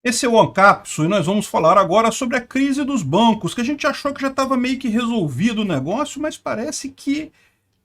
Esse é o Ancapso e nós vamos falar agora sobre a crise dos bancos, que a gente achou que já estava meio que resolvido o negócio, mas parece que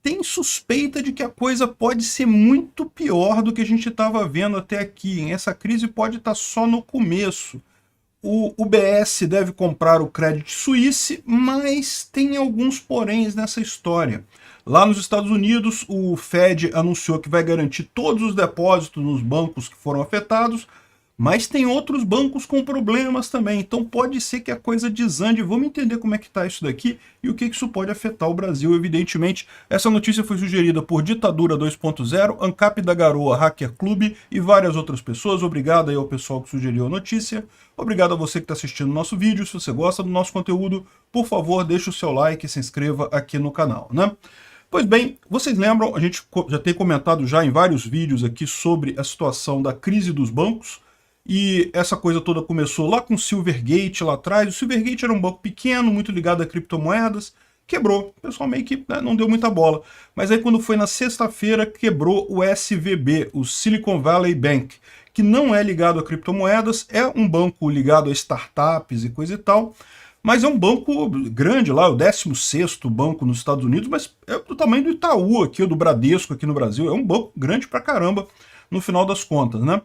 tem suspeita de que a coisa pode ser muito pior do que a gente estava vendo até aqui, hein? Essa crise pode estar só no começo. O UBS deve comprar o Credit Suisse, mas tem alguns poréns nessa história. Lá nos Estados Unidos, o Fed anunciou que vai garantir todos os depósitos nos bancos que foram afetados, mas tem outros bancos com problemas também, então pode ser que a coisa desande. Vamos entender como é que está isso daqui e o que isso pode afetar o Brasil, evidentemente. Essa notícia foi sugerida por Ditadura 2.0, ANCAP da Garoa, Hacker Clube e várias outras pessoas. Obrigado aí ao pessoal que sugeriu a notícia. Obrigado a você que está assistindo o nosso vídeo. Se você gosta do nosso conteúdo, por favor, deixe o seu like e se inscreva aqui no canal, né? Pois bem, vocês lembram, a gente já tem comentado já em vários vídeos aqui sobre a situação da crise dos bancos, e essa coisa toda começou lá com o Silvergate lá atrás. O Silvergate era um banco pequeno, muito ligado a criptomoedas, quebrou. O pessoal meio que não deu muita bola. Mas aí quando foi na sexta-feira, quebrou o SVB, o Silicon Valley Bank, que não é ligado a criptomoedas, é um banco ligado a startups e coisa e tal, mas é um banco grande lá, o 16º banco nos Estados Unidos, mas é do tamanho do Itaú aqui, do Bradesco aqui no Brasil. É um banco grande pra caramba, no final das contas, né?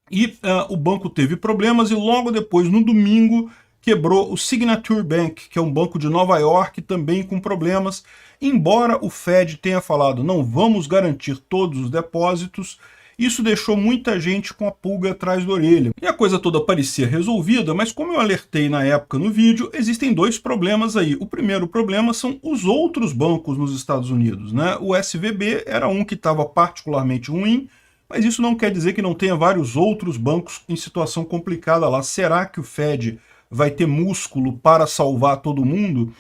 E o banco teve problemas e logo depois, no domingo, quebrou o Signature Bank, que é um banco de Nova York, também com problemas. Embora o Fed tenha falado, não vamos garantir todos os depósitos, isso deixou muita gente com a pulga atrás da orelha. E a coisa toda parecia resolvida, mas como eu alertei na época no vídeo, existem dois problemas aí. O primeiro problema são os outros bancos nos Estados Unidos, né? O SVB era um que estava particularmente ruim, mas isso não quer dizer que não tenha vários outros bancos em situação complicada lá. Será que o Fed vai ter músculo para salvar todo mundo?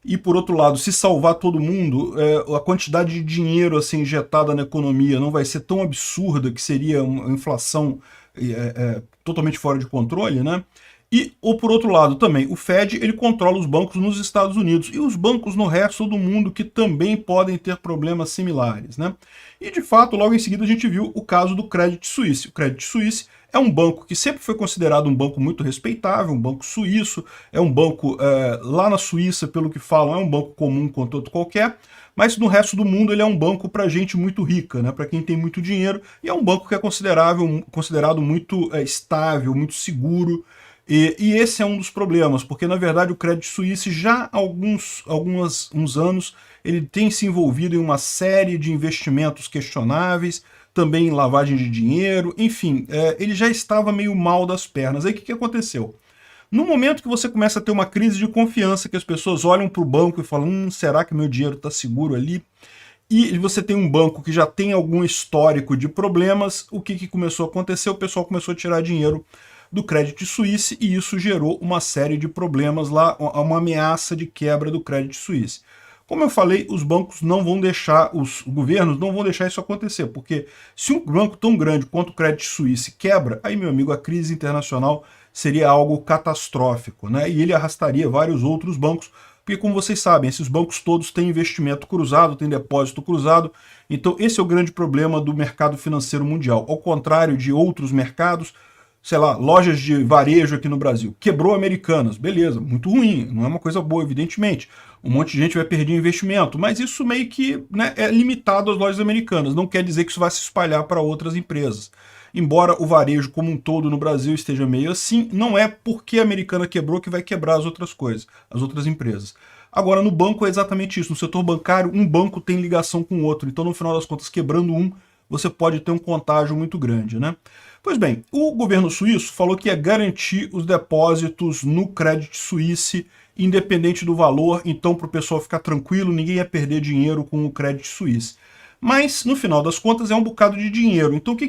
E, por outro lado, se salvar todo mundo, a quantidade de dinheiro assim, injetada na economia não vai ser tão absurda que seria uma inflação totalmente fora de controle, né? Ou por outro lado também, o Fed ele controla os bancos nos Estados Unidos e os bancos no resto do mundo que também podem ter problemas similares, né? E de fato, logo em seguida a gente viu o caso do Credit Suisse. O Credit Suisse é um banco que sempre foi considerado um banco muito respeitável, um banco suíço, é um banco lá na Suíça, pelo que falam, é um banco comum quanto outro qualquer, mas no resto do mundo ele é um banco para gente muito rica, né? Para quem tem muito dinheiro, e é um banco que é considerado muito estável, muito seguro. E esse é um dos problemas, porque na verdade o Credit Suisse já há uns anos ele tem se envolvido em uma série de investimentos questionáveis, também em lavagem de dinheiro, enfim, ele já estava meio mal das pernas. Aí o que aconteceu? No momento que você começa a ter uma crise de confiança, que as pessoas olham para o banco e falam, será que meu dinheiro está seguro ali? E você tem um banco que já tem algum histórico de problemas, o que começou a acontecer? O pessoal começou a tirar dinheiro do Credit Suisse e isso gerou uma série de problemas lá, uma ameaça de quebra do Credit Suisse. Como eu falei, os bancos não vão deixar, os governos não vão deixar isso acontecer, porque se um banco tão grande quanto o Credit Suisse quebra, aí, meu amigo, a crise internacional seria algo catastrófico, né? E ele arrastaria vários outros bancos, porque como vocês sabem, esses bancos todos têm investimento cruzado, têm depósito cruzado, então esse é o grande problema do mercado financeiro mundial. Ao contrário de outros mercados, sei lá, lojas de varejo aqui no Brasil, quebrou Americanas, beleza, muito ruim, não é uma coisa boa, evidentemente. Um monte de gente vai perder investimento, mas isso meio que é limitado às lojas americanas, não quer dizer que isso vai se espalhar para outras empresas. Embora o varejo como um todo no Brasil esteja meio assim, não é porque a Americana quebrou que vai quebrar as outras coisas, as outras empresas. Agora, no banco é exatamente isso. No setor bancário, um banco tem ligação com o outro. Então, no final das contas, quebrando um, você pode ter um contágio muito grande, né? Pois bem, o governo suíço falou que ia garantir os depósitos no Credit Suisse, independente do valor, então para o pessoal ficar tranquilo, ninguém ia perder dinheiro com o Credit Suisse. Mas, no final das contas, é um bocado de dinheiro. Então, o que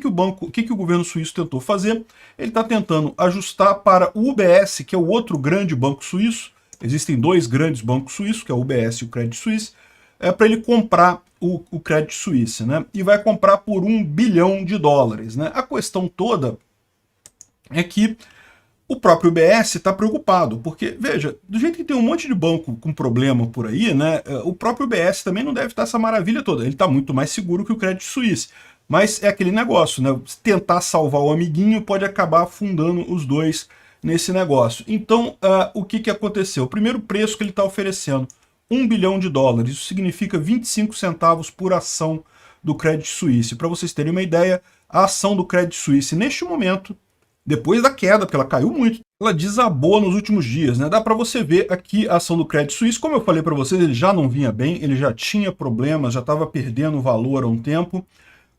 o governo suíço tentou fazer? Ele está tentando ajustar para o UBS, que é o outro grande banco suíço. Existem dois grandes bancos suíços, que é o UBS e o Credit Suisse, para ele comprar o Credit Suisse, né? E vai comprar por US$ 1 bilhão, né? A questão toda é que O próprio UBS está preocupado, porque, veja, do jeito que tem um monte de banco com problema por aí, né, o próprio UBS também não deve estar essa maravilha toda. Ele está muito mais seguro que o Credit Suisse. Mas é aquele negócio, né? Tentar salvar o amiguinho pode acabar afundando os dois nesse negócio. Então, o que aconteceu? O primeiro preço que ele está oferecendo, $1 bilhão. Isso significa 25 centavos por ação do Credit Suisse. Para vocês terem uma ideia, a ação do Credit Suisse, neste momento, depois da queda, porque ela caiu muito, ela desabou nos últimos dias, né? Dá para você ver aqui a ação do Credit Suisse. Como eu falei para vocês, ele já não vinha bem, ele já tinha problemas, já estava perdendo valor há um tempo.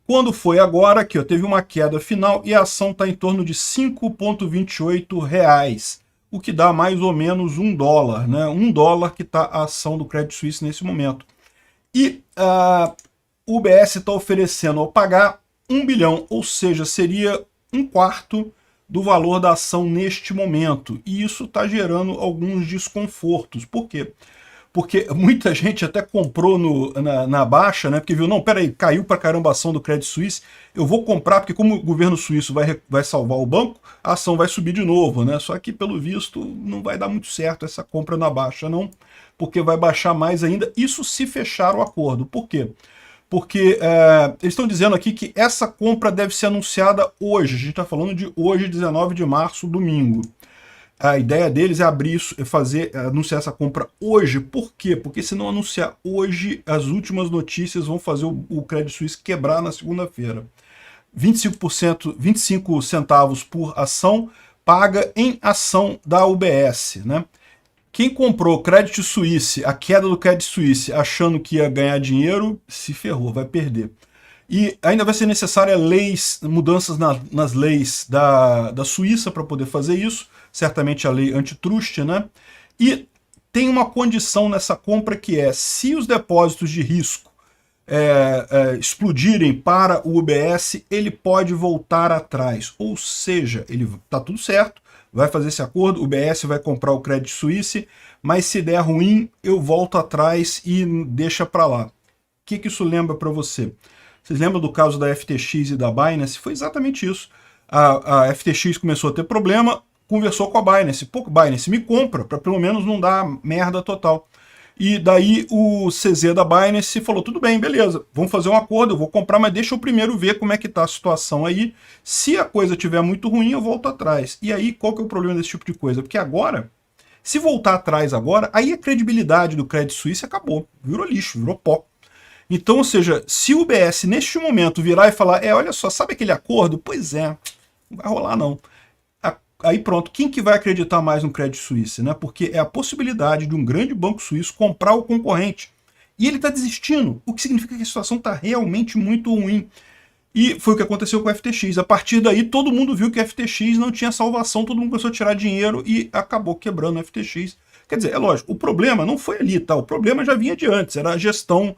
Quando foi agora, aqui, ó, teve uma queda final e a ação está em torno de R$ 5,28, o que dá mais ou menos $1, né? $1 que está a ação do Credit Suisse nesse momento. E o UBS está oferecendo ao pagar 1 bilhão, ou seja, seria um quarto do valor da ação neste momento. E isso está gerando alguns desconfortos. Por quê? Porque muita gente até comprou na baixa, né? Porque viu, não, peraí, caiu pra caramba a ação do Credit Suisse, eu vou comprar, porque como o governo suíço vai salvar o banco, a ação vai subir de novo, né? Só que, pelo visto, não vai dar muito certo essa compra na baixa, não, porque vai baixar mais ainda, isso se fechar o acordo. Por quê? Porque eles estão dizendo aqui que essa compra deve ser anunciada hoje. A gente está falando de hoje, 19 de março, domingo. A ideia deles é abrir isso, anunciar essa compra hoje. Por quê? Porque se não anunciar hoje, as últimas notícias vão fazer o Credit Suisse quebrar na segunda-feira. 25 centavos por ação paga em ação da UBS, né? Quem comprou Credit Suisse, a queda do Credit Suisse, achando que ia ganhar dinheiro, se ferrou, vai perder. E ainda vai ser necessária mudanças nas leis da Suíça para poder fazer isso, certamente a lei antitrust, né? E tem uma condição nessa compra que é, se os depósitos de risco explodirem para o UBS, ele pode voltar atrás. Ou seja, ele tá tudo certo, vai fazer esse acordo, o UBS vai comprar o Credit Suisse, mas se der ruim, eu volto atrás e deixa para lá. O que isso lembra para você? Vocês lembram do caso da FTX e da Binance? Foi exatamente isso. A FTX começou a ter problema, conversou com a Binance. Pô, Binance, me compra, para pelo menos não dar merda total. E daí o CZ da Binance falou, tudo bem, beleza, vamos fazer um acordo, eu vou comprar, mas deixa eu primeiro ver como é que tá a situação aí. Se a coisa estiver muito ruim, eu volto atrás. E aí, qual que é o problema desse tipo de coisa? Porque agora, se voltar atrás agora, aí a credibilidade do Credit Suisse acabou. Virou lixo, virou pó. Então, ou seja, se o UBS neste momento virar e falar, olha só, sabe aquele acordo? Pois é, não vai rolar não. Aí pronto, quem que vai acreditar mais no Credit Suisse, né? Porque é a possibilidade de um grande banco suíço comprar o concorrente. E ele está desistindo, o que significa que a situação está realmente muito ruim. E foi o que aconteceu com o FTX. A partir daí, todo mundo viu que o FTX não tinha salvação, todo mundo começou a tirar dinheiro e acabou quebrando o FTX. Quer dizer, é lógico, o problema não foi ali, tá? O problema já vinha de antes, era a gestão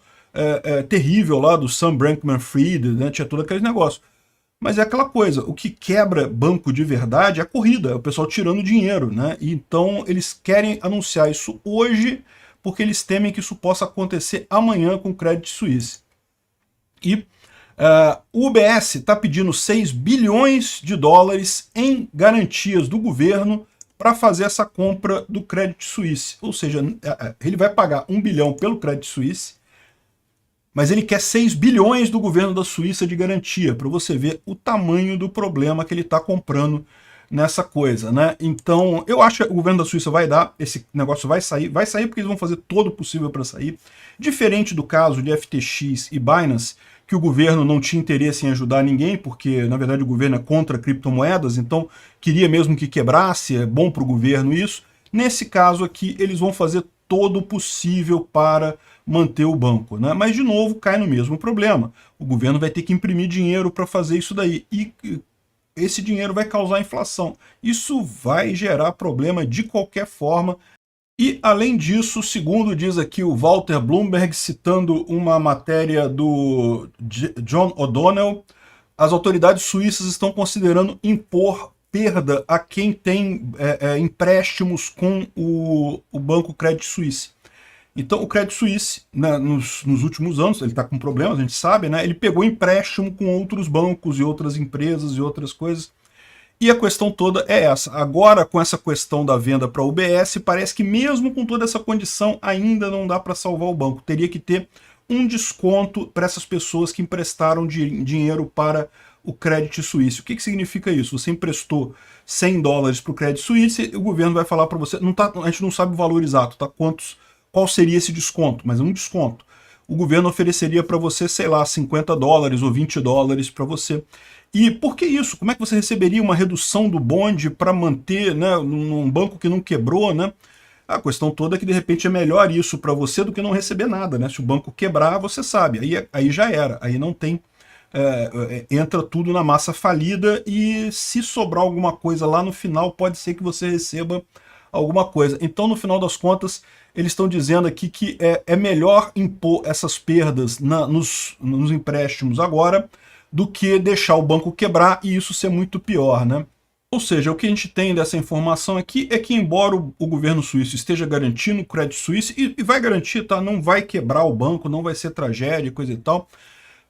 terrível lá do Sam Bankman-Fried, né? Tinha todo aquele negócio. Mas é aquela coisa, o que quebra banco de verdade é a corrida, é o pessoal tirando dinheiro, né? Então eles querem anunciar isso hoje, porque eles temem que isso possa acontecer amanhã com o Credit Suisse. E o UBS está pedindo $6 bilhões em garantias do governo para fazer essa compra do Credit Suisse. Ou seja, ele vai pagar 1 bilhão pelo Credit Suisse, mas ele quer 6 bilhões do governo da Suíça de garantia, para você ver o tamanho do problema que ele está comprando nessa coisa, né? Então, eu acho que o governo da Suíça vai dar, esse negócio vai sair porque eles vão fazer todo o possível para sair. Diferente do caso de FTX e Binance, que o governo não tinha interesse em ajudar ninguém, porque, na verdade, o governo é contra criptomoedas, então queria mesmo que quebrasse, é bom para o governo isso. Nesse caso aqui, eles vão fazer todo o possível para manter o banco, né? Mas, de novo, cai no mesmo problema. O governo vai ter que imprimir dinheiro para fazer isso daí. E esse dinheiro vai causar inflação. Isso vai gerar problema de qualquer forma. E, além disso, segundo diz aqui o Walter Bloomberg, citando uma matéria do John O'Donnell, as autoridades suíças estão considerando impor perda a quem tem empréstimos com o Banco Credit Suisse. Então, o Credit Suisse, né, nos últimos anos, ele está com problemas, a gente sabe, né? Ele pegou empréstimo com outros bancos e outras empresas e outras coisas. E a questão toda é essa. Agora, com essa questão da venda para a UBS, parece que mesmo com toda essa condição, ainda não dá para salvar o banco. Teria que ter um desconto para essas pessoas que emprestaram dinheiro para o Credit Suisse. O que significa isso? Você emprestou $100 para o Credit Suisse, o governo vai falar para você, a gente não sabe o valor exato, tá? Qual seria esse desconto? Mas é um desconto. O governo ofereceria para você, sei lá, $50 ou $20 para você. E por que isso? Como é que você receberia uma redução do bonde para manter, né, num banco que não quebrou, né? A questão toda é que de repente é melhor isso para você do que não receber nada, né? Se o banco quebrar, você sabe, aí já era, aí não tem, entra tudo na massa falida e se sobrar alguma coisa lá no final, pode ser que você receba alguma coisa. Então, no final das contas, eles estão dizendo aqui que é melhor impor essas perdas nos empréstimos agora do que deixar o banco quebrar e isso ser muito pior, né? Ou seja, o que a gente tem dessa informação aqui é que, embora o governo suíço esteja garantindo o Credit Suisse, e vai garantir, tá? Não vai quebrar o banco, não vai ser tragédia, coisa e tal,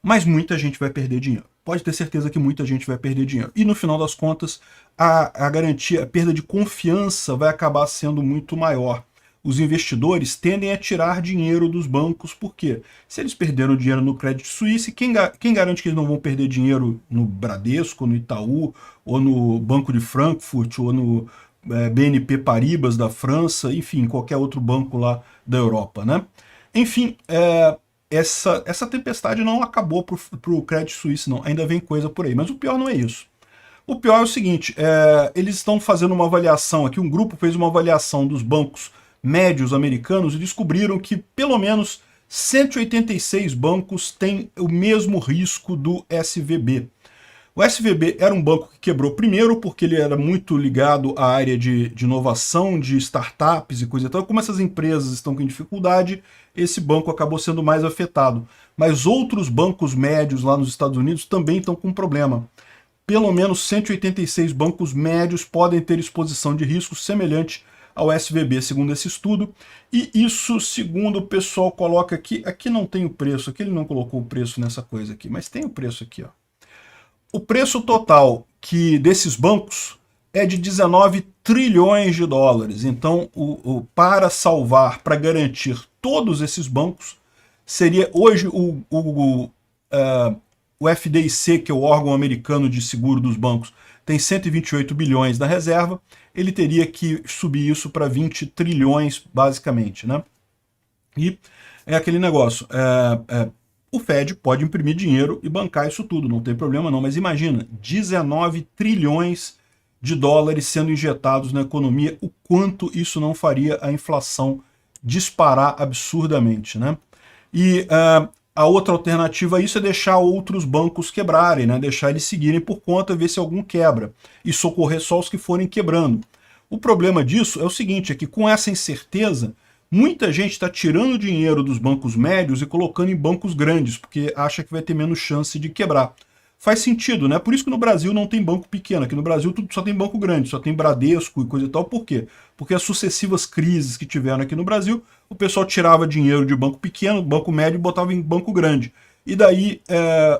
mas muita gente vai perder dinheiro. Pode ter certeza que muita gente vai perder dinheiro. E no final das contas, a garantia, a perda de confiança vai acabar sendo muito maior. Os investidores tendem a tirar dinheiro dos bancos, por quê? Se eles perderam dinheiro no Credit Suisse, quem garante que eles não vão perder dinheiro no Bradesco, no Itaú, ou no Banco de Frankfurt, ou no BNP Paribas da França, enfim, qualquer outro banco lá da Europa, né? Enfim, essa tempestade não acabou para o Credit Suisse, não. Ainda vem coisa por aí, mas o pior não é isso. O pior é o seguinte, eles estão fazendo uma avaliação aqui, um grupo fez uma avaliação dos bancos médios americanos e descobriram que pelo menos 186 bancos têm o mesmo risco do SVB. O SVB era um banco que quebrou primeiro porque ele era muito ligado à área de inovação, de startups e coisa e tal. Como essas empresas estão com dificuldade, esse banco acabou sendo mais afetado. Mas outros bancos médios lá nos Estados Unidos também estão com problema. Pelo menos 186 bancos médios podem ter exposição de risco semelhante ao SVB, segundo esse estudo, e isso, segundo o pessoal coloca aqui não tem o preço, aqui ele não colocou o preço nessa coisa aqui, mas tem o preço aqui, ó. O preço total desses bancos é de 19 trilhões de dólares, então para salvar, para garantir todos esses bancos, seria hoje o FDIC, que é o órgão americano de seguro dos bancos, tem 128 bilhões na reserva, ele teria que subir isso para 20 trilhões, basicamente, né? E é aquele negócio, o Fed pode imprimir dinheiro e bancar isso tudo, não tem problema não, mas imagina, 19 trilhões de dólares sendo injetados na economia, o quanto isso não faria a inflação disparar absurdamente, né? E a outra alternativa a isso é deixar outros bancos quebrarem, né? Deixar eles seguirem por conta, ver se algum quebra, e socorrer só os que forem quebrando. O problema disso é o seguinte, é que com essa incerteza, muita gente está tirando dinheiro dos bancos médios e colocando em bancos grandes, porque acha que vai ter menos chance de quebrar. Faz sentido, né? Por isso que no Brasil não tem banco pequeno. Aqui no Brasil tudo só tem banco grande, só tem Bradesco e coisa e tal. Por quê? Porque as sucessivas crises que tiveram aqui no Brasil, o pessoal tirava dinheiro de banco pequeno, banco médio e botava em banco grande. E daí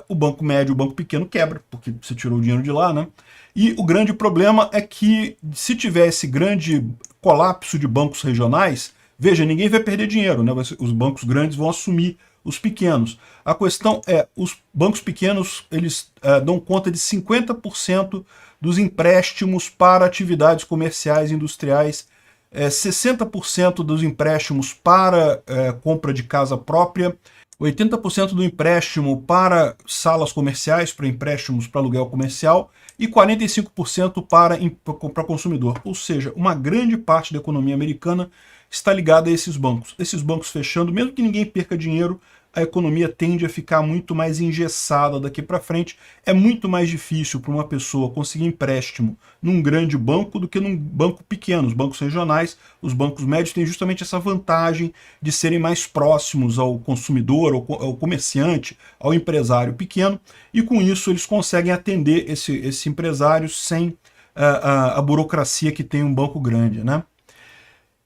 o banco médio e o banco pequeno quebra, porque você tirou o dinheiro de lá, né? E o grande problema é que se tiver esse grande colapso de bancos regionais, veja, ninguém vai perder dinheiro, né? Os bancos grandes vão assumir os pequenos. A questão é, os bancos pequenos, eles dão conta de 50% dos empréstimos para atividades comerciais e industriais, 60% dos empréstimos para compra de casa própria, 80% do empréstimo para salas comerciais, para empréstimos para aluguel comercial, e 45% para consumidor. Ou seja, uma grande parte da economia americana está ligada a esses bancos. Esses bancos fechando, mesmo que ninguém perca dinheiro, a economia tende a ficar muito mais engessada daqui para frente. É muito mais difícil para uma pessoa conseguir empréstimo num grande banco do que num banco pequeno. Os bancos regionais, os bancos médios têm justamente essa vantagem de serem mais próximos ao consumidor, ao comerciante, ao empresário pequeno, e com isso eles conseguem atender esse empresário sem a burocracia que tem um banco grande, né?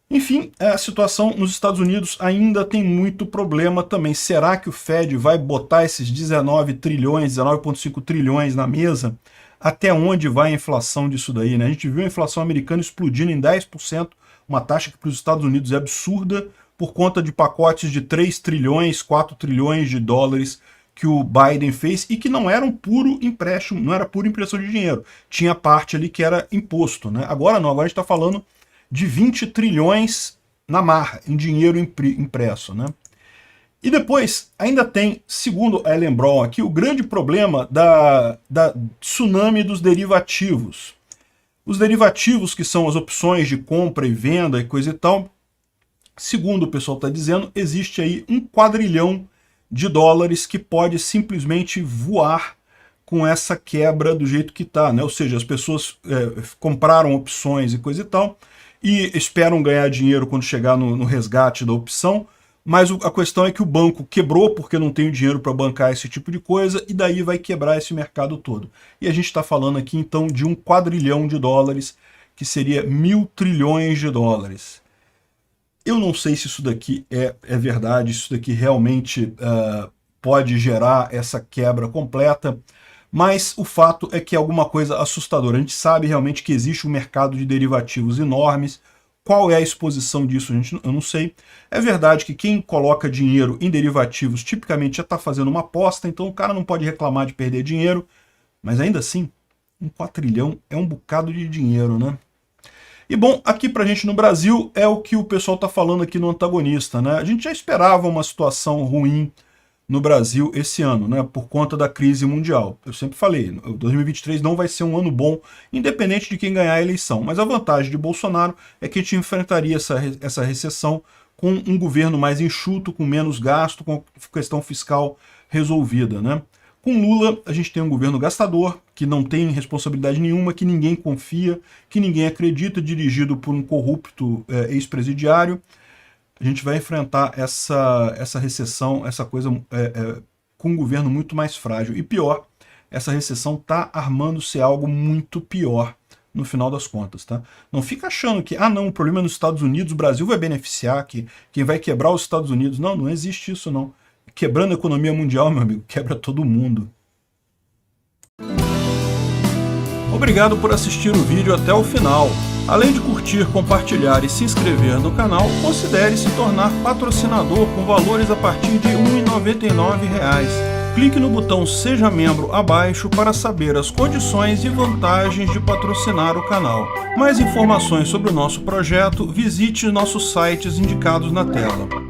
Enfim, a situação nos Estados Unidos ainda tem muito problema também. Será que o Fed vai botar esses 19 trilhões, 19,5 trilhões na mesa? até onde vai a inflação disso daí, né? A gente viu a inflação americana explodindo em 10%, uma taxa que para os Estados Unidos é absurda, por conta de pacotes de 3 trilhões, 4 trilhões de dólares que o Biden fez e que não era um puro empréstimo, não era pura impressão de dinheiro. Tinha parte ali que era imposto, né? Agora não, agora a gente está falando de 20 trilhões na marra, em dinheiro impresso, né? E depois, ainda tem, segundo a Ellen Brown aqui, o grande problema da tsunami dos derivativos. Os derivativos, que são as opções de compra e venda e coisa e tal, segundo o pessoal está dizendo, existe aí $1 quadrilhão que pode simplesmente voar com essa quebra do jeito que está, né? Ou seja, as pessoas compraram opções e coisa e tal, e esperam ganhar dinheiro quando chegar no resgate da opção, mas a questão é que o banco quebrou porque não tem o dinheiro para bancar esse tipo de coisa, e daí vai quebrar esse mercado todo. E a gente está falando aqui então de $1 quadrilhão, que seria 1.000 trilhões de dólares. Eu não sei se isso daqui é verdade, se isso daqui realmente pode gerar essa quebra completa, mas o fato é que é alguma coisa assustadora. A gente sabe realmente que existe um mercado de derivativos enormes. Qual é a exposição disso? Eu não sei. É verdade que quem coloca dinheiro em derivativos tipicamente já está fazendo uma aposta, então o cara não pode reclamar de perder dinheiro, mas ainda assim, $1 quadrilhão é um bocado de dinheiro, né? E bom, aqui pra gente no Brasil é o que o pessoal está falando aqui no Antagonista, né? A gente já esperava uma situação ruim no Brasil esse ano, né, por conta da crise mundial. Eu sempre falei, 2023 não vai ser um ano bom, independente de quem ganhar a eleição. Mas a vantagem de Bolsonaro é que a gente enfrentaria essa recessão com um governo mais enxuto, com menos gasto, com questão fiscal resolvida, né? Com Lula, a gente tem um governo gastador, que não tem responsabilidade nenhuma, que ninguém confia, que ninguém acredita, dirigido por um corrupto ex-presidiário. A gente vai enfrentar essa recessão, essa coisa com um governo muito mais frágil. E pior, essa recessão está armando-se algo muito pior no final das contas, tá? Não fica achando que, não, o problema é nos Estados Unidos, o Brasil vai beneficiar, que quem vai quebrar os Estados Unidos. Não, não existe isso, não. Quebrando a economia mundial, meu amigo, quebra todo mundo. Obrigado por assistir o vídeo até o final. Além de curtir, compartilhar e se inscrever no canal, considere se tornar patrocinador com valores a partir de R$ 1,99. Clique no botão Seja Membro abaixo para saber as condições e vantagens de patrocinar o canal. Mais informações sobre o nosso projeto, visite nossos sites indicados na tela.